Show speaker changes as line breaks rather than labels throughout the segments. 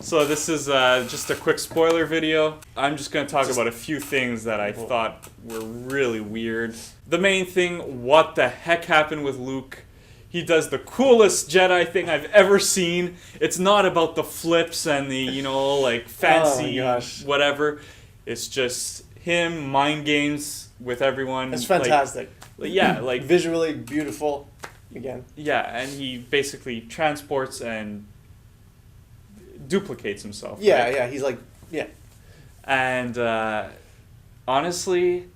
So this is just a quick spoiler video. I'm just going to talk about a few things that I thought were really weird. The main thing, what the heck happened with Luke? He does the coolest Jedi thing I've ever seen. It's not about the flips and the, like fancy whatever. It's just him, mind games with everyone.
It's fantastic.
Like
visually beautiful again.
Yeah, and he basically transports and duplicates himself.
Yeah,
right?
yeah, he's like, yeah.
And honestly,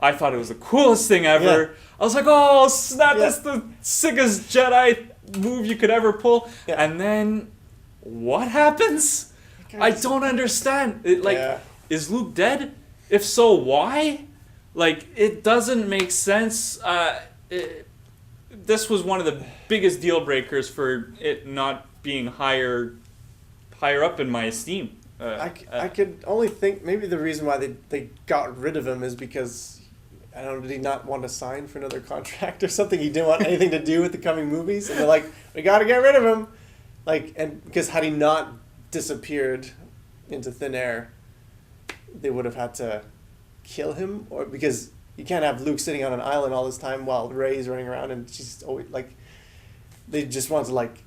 I thought it was the coolest thing ever. Yeah. I was like, oh, snap, that's the sickest Jedi move you could ever pull. Yeah. And then, what happens? I don't understand. Is Luke dead? If so, why? Like, it doesn't make sense. This was one of the biggest deal breakers for it not being higher up in my esteem.
I could only think maybe the reason why they got rid of him is because, I don't know, did he not want to sign for another contract or something? He didn't want anything to do with the coming movies, and they're like, we got to get rid of him. Like, and because had he not disappeared into thin air, they would have had to kill him, or because you can't have Luke sitting on an island all this time while Rey's running around and she's always like, they just wanted to like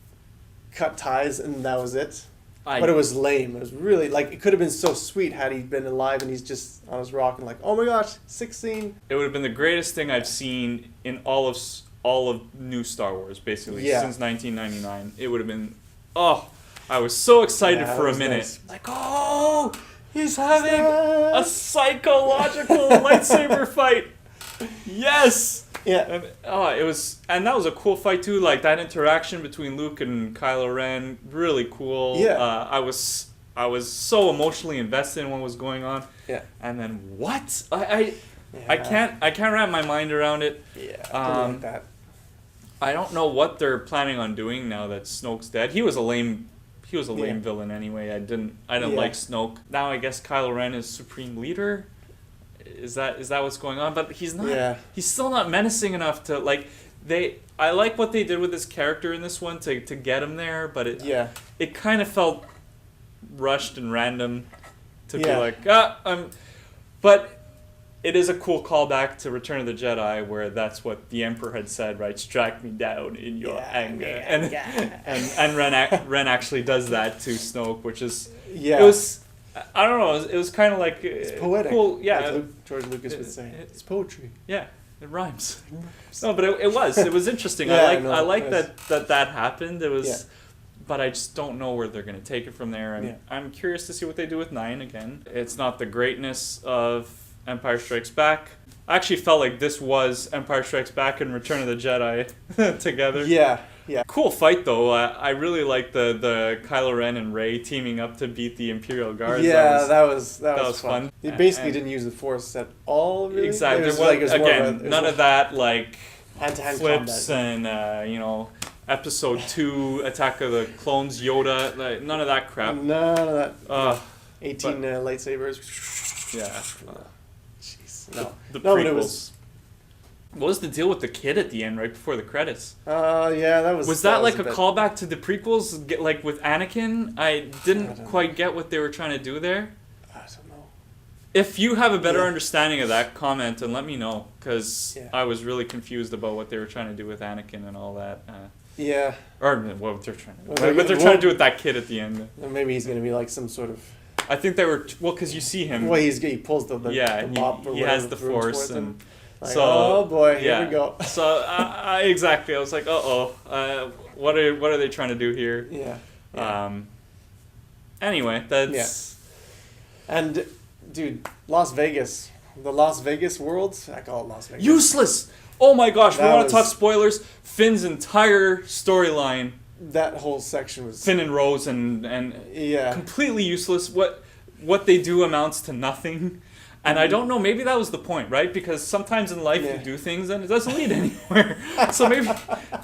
cut ties and that was it. But it was lame. It was really like, it could have been so sweet had he been alive and he's just on his rock and like, oh my gosh, 16.
It would have been the greatest thing I've seen in all of new Star Wars basically since 1999. It would have been, I was so excited for a minute. Nice. Like, he's having a psychological lightsaber fight. Yes.
Yeah.
And that was a cool fight too. Like that interaction between Luke and Kylo Ren, really cool.
Yeah.
I was so emotionally invested in what was going on.
Yeah.
And then what? I can't wrap my mind around it.
Yeah. I like that.
I don't know what they're planning on doing now that Snoke's dead. He was a lame villain anyway. I didn't like Snoke. Now I guess Kylo Ren is supreme leader. Is that what's going on? But he's not.
Yeah.
He's still not menacing enough to like. I like what they did with his character in this one to get him there, but it kind of felt rushed and random to be like but it is a cool callback to Return of the Jedi, where that's what the Emperor had said, right? Strike me down in your anger, and Ren actually does that to Snoke, which is it was. I don't know. It was kind of like
it's poetic.
Cool, yeah.
Like George Lucas would say, it's poetry.
Yeah, it rhymes. No, but it was interesting. I like that happened. It was, but I just don't know where they're gonna take it from there. I'm curious to see what they do with 9 again. It's not the greatness of Empire Strikes Back. I actually felt like this was Empire Strikes Back and Return of the Jedi together.
Yeah.
Cool fight though. I really like the Kylo Ren and Rey teaming up to beat the Imperial Guards.
Yeah, that was
fun.
They basically didn't use the Force at all. Really.
Exactly. None of that like
hand-to-hand
flips
combat.
And Episode 2 Attack of the Clones Yoda. Like, none of that crap.
None of that. 18 lightsabers.
Yeah.
Jeez. No.
The
prequels.
But it was. What was the deal with the kid at the end, right before the credits?
That was.
Was that like a callback to the prequels, like with Anakin? I didn't quite get what they were trying to do there.
I don't know.
If you have a better understanding of that, comment and let me know, because I was really confused about what they were trying to do with Anakin and all that. Or what they're trying to do. What they're trying to do with that kid at the end.
Maybe he's going to be like some sort of.
I think they were because you see him.
Well, he pulls the mop or
he has the Force and.
Like, oh boy, here we go.
So exactly, I was like, what are they trying to do here?
Yeah.
Anyway, that's.
And, dude, Las Vegas, the Las Vegas world, I call it Las Vegas.
Useless. Oh my gosh, we want to talk spoilers. Finn's entire storyline.
That whole section was.
Finn and Rose and completely useless. What they do amounts to nothing. And I don't know, maybe that was the point, right? Because sometimes in life you do things and it doesn't lead anywhere. So maybe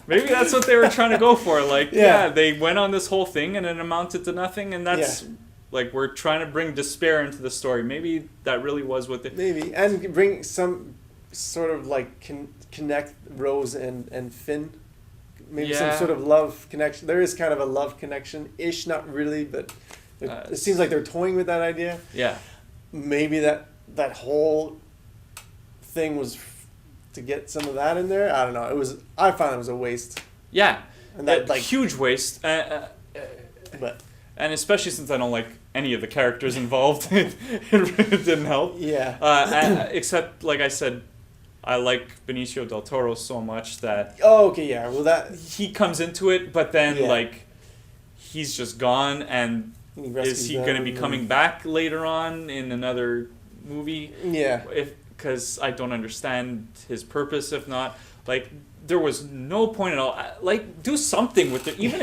that's what they were trying to go for. Like, they went on this whole thing and it amounted to nothing, and that's like we're trying to bring despair into the story. Maybe that really was what they...
Maybe, and bring some sort of like connect Rose and Finn maybe some sort of love connection. There is kind of a love connection-ish, not really, but it seems like they're toying with that idea.
Yeah.
Maybe that whole thing was to get some of that in there. I don't know. I found it was a waste.
Yeah.
And that
huge waste.
But
and especially since I don't like any of the characters involved, it didn't help.
Yeah.
Except, like I said, I like Benicio del Toro so much that...
Oh, okay, yeah. Well, that...
He comes into it, but then, like, he's just gone, and is he going to be coming back later on in another movie?
Yeah.
Because I don't understand his purpose, if not. Like, there was no point at all. Like, do something with it. Even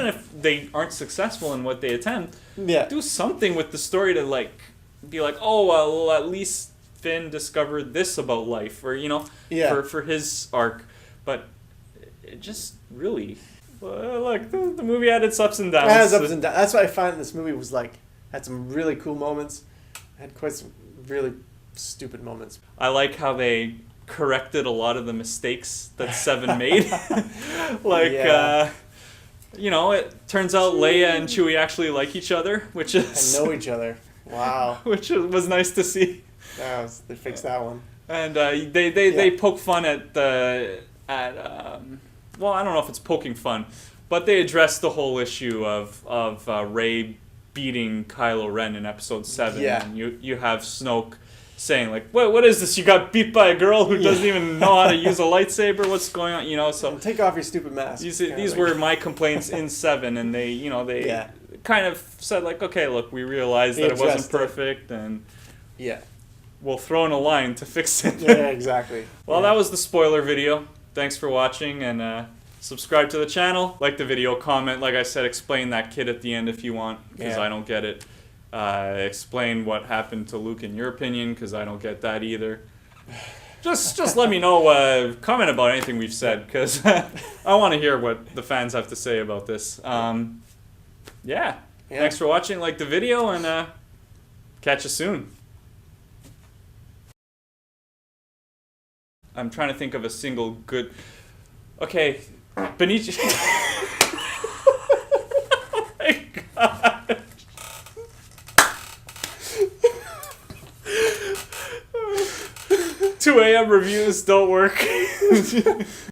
if they aren't successful in what they attempt, do something with the story to, like, be like, oh, well, at least Finn discovered this about life, or for his arc. But it just really, look, the movie had its ups and downs.
It has ups and downs. That's why I find this movie was like had some really cool moments, had quite some really stupid moments.
I like how they corrected a lot of the mistakes that Seven made. It turns out Leia and Chewie actually like each other, which is
and know each other. Wow.
Which was nice to see.
They fixed that one. And
they poke fun at well, I don't know if it's poking fun, but they addressed the whole issue of Rey beating Kylo Ren in Episode 7.
Yeah.
And you have Snoke saying, like, what is this? You got beat by a girl who doesn't even know how to use a lightsaber? What's going on? So
take off your stupid mask.
These were my complaints in 7, and they kind of said, like, okay, look, we realized that it wasn't perfect, and we'll throw in a line to fix it.
Yeah, exactly.
Well, that was the spoiler video. Thanks for watching, and subscribe to the channel. Like the video, comment. Like I said, explain that kid at the end if you want, because I don't get it. Explain what happened to Luke in your opinion, because I don't get that either. Just let me know. Comment about anything we've said, because I want to hear what the fans have to say about this. Thanks for watching. Like the video, and catch you soon. I'm trying to think of a single good... Okay, Benicio... Oh my god. 2 a.m. reviews don't work.